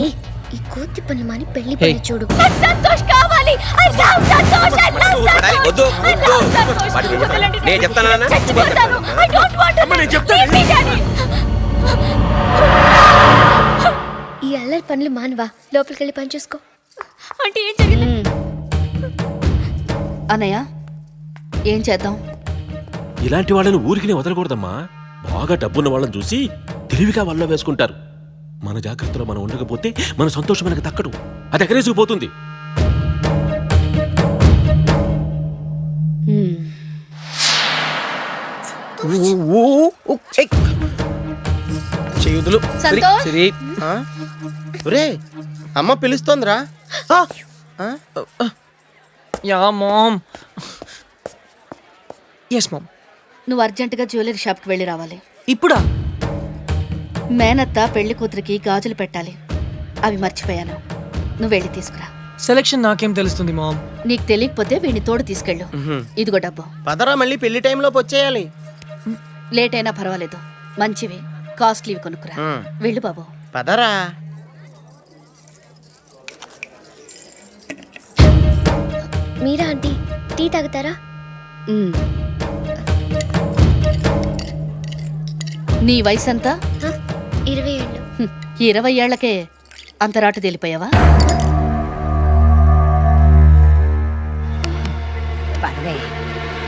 ఏ ఈ కోతి పని మాని పెళ్లి పని చూడు. సంతోష్ కావాలి. I love Santosh. I love Santosh. వద్దు నేను చెప్తాను. I don't want to. నేను చెప్తాను. ఈ అల్లరి పనులు మానవా, లోపలికి వెళ్ళి పని చూసుకో. అంటే ఏం జరిగింది? అన్నయ్య ఏం చేద్దాం? ఇలాంటి వాళ్ళని ఊరికి వదలకూడదమ్మా. బాగా డబ్బున్న వాళ్ళని చూసి తెలివిగా వల్ల వేసుకుంటారు. మన జాగ్రత్తలో మనం ఉండకపోతే మన సంతోషం మనకు దక్కడు, అది ఎగరేసుకుపోతుంది. చేయుదులు. సంతోష్! ఒరే అమ్మ పిలుస్తోందిరా. Ya mom. Yes mom. నువ్వు అర్జెంటుగా జ్యువెలరీ షాప్కి వెళ్ళి రావాలి. ఇప్పుడా? మేనత్త పెళ్లి కూతురికి గాజులు పెట్టాలి, అవి మర్చిపోయాను. నువ్వు వెళ్ళి తీసుకురా. సెలక్షన్ నాకేం తెలుస్తుంది మామ్? నీకు తెలియకపోతే వీడిని తోడు తీసుకెళ్ళు. ఇదిగో డబ్బు. పదరా మళ్ళీ పెళ్లి టైంలోపు వచ్చేయాలి. లేట్ అయినా పర్వాలేదు, మంచివి కాస్ట్లీవి కొనుక్కురా. వెళ్ళు బాబు. పదరా. మీరా ఆంటీ, టీ తాగుతారా? నీ వయసు ఎంత? 20 ఏళ్ళు. 20 ఏళ్లకే అంత రాటు తేలిపోయావా?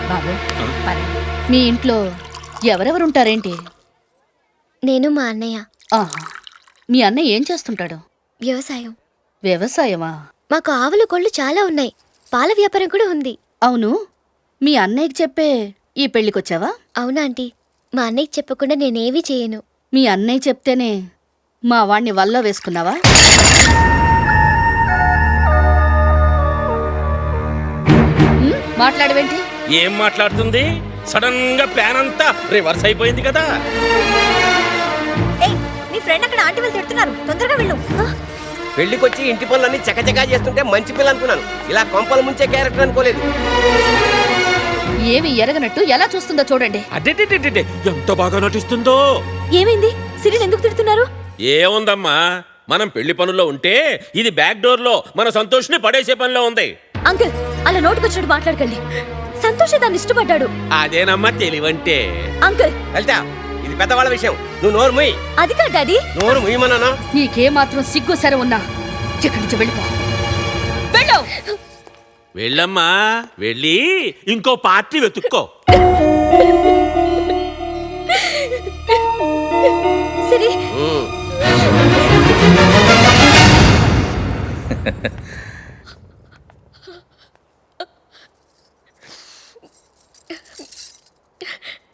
బాబు మీ ఇంట్లో ఎవరెవరుంటారేంటి? నేను మా అన్నయ్య. ఆహా. మీ అన్నయ్య ఏం చేస్తుంటాడు? వ్యవసాయం. వ్యవసాయమా? మాకు ఆవులు కోళ్ళు చాలా ఉన్నాయి, పాల వ్యాపారం కూడా ఉంది. అవును, మీ అన్నయ్యకి చెప్పే ఈ పెళ్లికొచ్చావా? అవునా ఆంటీ, మా అన్నయ్యకి చెప్పకుండా నేనేవీ చేయను. మీ అన్నయ్య చెప్తేనే మా వాణ్ణి వల్ల వేసుకున్నావా? మాట్లాడవేంటి? ఏం మాట్లాడుతుంది? సడన్ గా ప్లాన్ అంతా రివర్స్ అయిపోయింది కదా. నీ ఫ్రెండ్ అక్కడ ఆంటీ వాళ్ళు తిడుతున్నారు, తొందరగా వెళ్ళు. పెళ్లికొచ్చి ఇంటి పనులన్నీ చకచకా చేస్తుంటే మంచి పిల్ల అనుకున్నాను. ఇలా కొంపల ముంచే క్యారెక్టర్ అనుకోలేదు. ఏమి ఎరగనట్టు ఎలా చూస్తుందో చూడండి. అదే ఎంత బాగా నటిస్తుందో. ఏమైంది? సిరిని ఎందుకు తిడుతున్నారు? ఏముందమ్మా, మనం పెళ్లి పనుల్లో ఉంటే ఇది బ్యాక్ డోర్ లో మన సంతోష్ని పడేసే పనిలో ఉంది. అంకుల్, అలా నోటుకొచ్చినట్టు మాట్లాడకండి. సంతోష్ దాన్ని ఇష్టపడ్డాడు. అదేనమ్మా తెలివంటే. అంకుల్, వెళ్తా, ఇది పెద్దవాళ్ళ విషయం. నువ్వు నోరు ముయ్. అది కాదు డాడీ. నోరు ముయ్యమన్నానా? నీకేమాత్రం సిగ్గు సరే ఉన్నా ఇక్కడి నుంచి వెళ్ళిపో. వెళ్ళు. వెళ్ళమ్మా, వెళ్ళి ఇంకో పార్టీ వెతుక్కో. సిరి,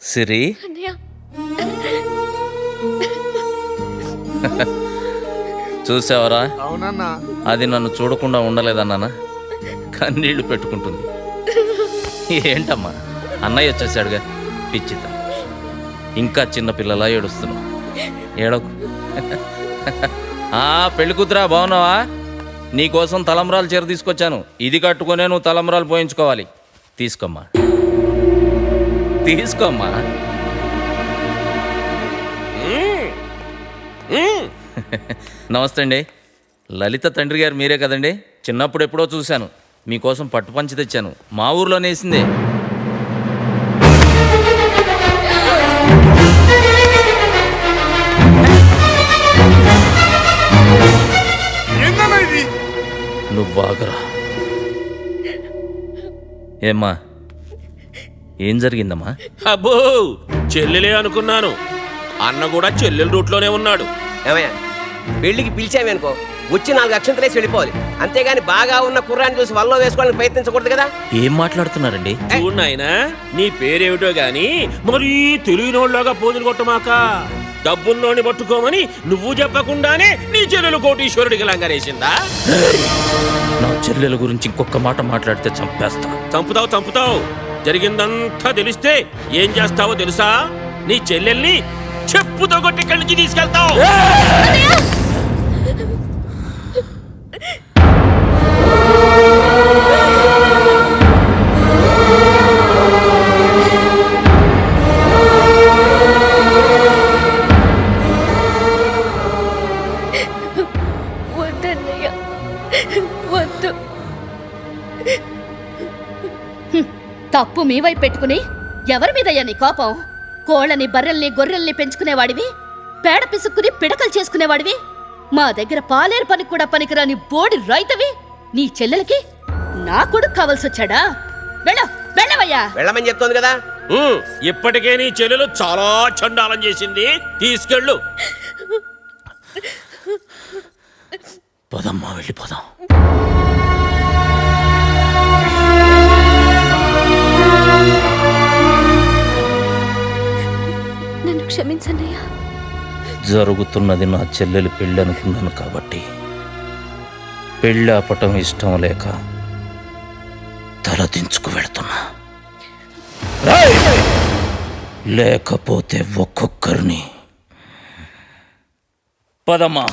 సిరి, చూసావరా? అవునన్నా. అది నన్ను చూడకుండా ఉండలేదన్నానా? కన్నీళ్లు పెట్టుకుంటుంది. ఏంటమ్మా, అన్నయ్య వచ్చేసాడుగా, పిచ్చిత. ఇంకా చిన్నపిల్లలా ఏడుస్తున్నావు. ఏడకు. పెళ్లి కూతురా, బాగున్నావా? నీకోసం తలంబ్రాలు చీర తీసుకొచ్చాను. ఇది కట్టుకునే నువ్వు తలంబ్రాలు పోయించుకోవాలి. తీసుకోమ్మా, తీసుకోమ్మా. నమస్తే అండి. లలిత తండ్రి గారు మీరే కదండి? చిన్నప్పుడు ఎప్పుడో చూశాను. మీకోసం పట్టుపంచి తెచ్చాను, మా ఊర్లో నేసిందే. నువ్వు ఆగరా. ఏమ్మా, ఏం జరిగిందమ్మా? అబ్బో, చెల్లెలే అనుకున్నాను. అన్న కూడా చెల్లెల రూట్లోనే ఉన్నాడు. ఏమయ్యా, పెళ్లికి పిలిచావి అనుకో, వచ్చి 4 అక్షంతలేసి వెళ్ళిపోవాలి. అంతేగాని బాగా ఉన్న కుర్రాన్ని చూసి వల్ల వేసుకోవాలని ప్రయత్నించకూడదు కదా. ఏం మాట్లాడుతున్నారండి? చూడు నాయనా, నీ పేరేమిటో గాని మరీ తెలియనోళ్ళగా పోజులు కొట్టమాక. డబ్బున్నోని పట్టుకోమని నువ్వు చెప్పకుండానే నీ చెల్లెలు కోటీశ్వరుడికి లంగరేసిందా? నా చెల్లెల గురించి ఇంకొక మాట మాట్లాడితే చంపేస్తా. చంపుతావు. జరిగిందంతా తెలిస్తే ఏం చేస్తావో తెలుసా? నీ చెల్లెల్ని చెప్పుతో కొట్టి ఇక్కడి నుంచి తీసుకెళ్తావు. వద్దు. తప్పు మీ వైపు పెట్టుకుని ఎవరి మీదయ్యా నీ కోపం? కోళ్ళని బర్రెల్ని గొర్రెల్ని పెంచుకునేవాడివి, పేడ పిసుక్కుని పిడకలు చేసుకునేవాడివి, మా దగ్గర పాలేరు పని కూడా పనికిరాని బోడి రైతవి. నీ చెల్లెలకి నా కొడుకు కావాల్సి వచ్చాడా? వెళ్ళవయ్యా. వెళ్ళమని చెప్తోంది కదా. ఇప్పటికే నీ చెల్లెలు చాలా చండాలం చేసింది, తీసుకెళ్ళు. పదమ్మా వెళ్ళిపోదాం. నన్ను క్షమించన్నయ్యా. జరుగుతున్నది నా చెల్లెలి పెళ్ళి అనుకున్నాను కాబట్టి పెళ్ళి ఆపటం ఇష్టం లేక తలదించుకు వెళుతున్నా. లేకపోతే ఒక్కొక్కరిని. పదమ్మా.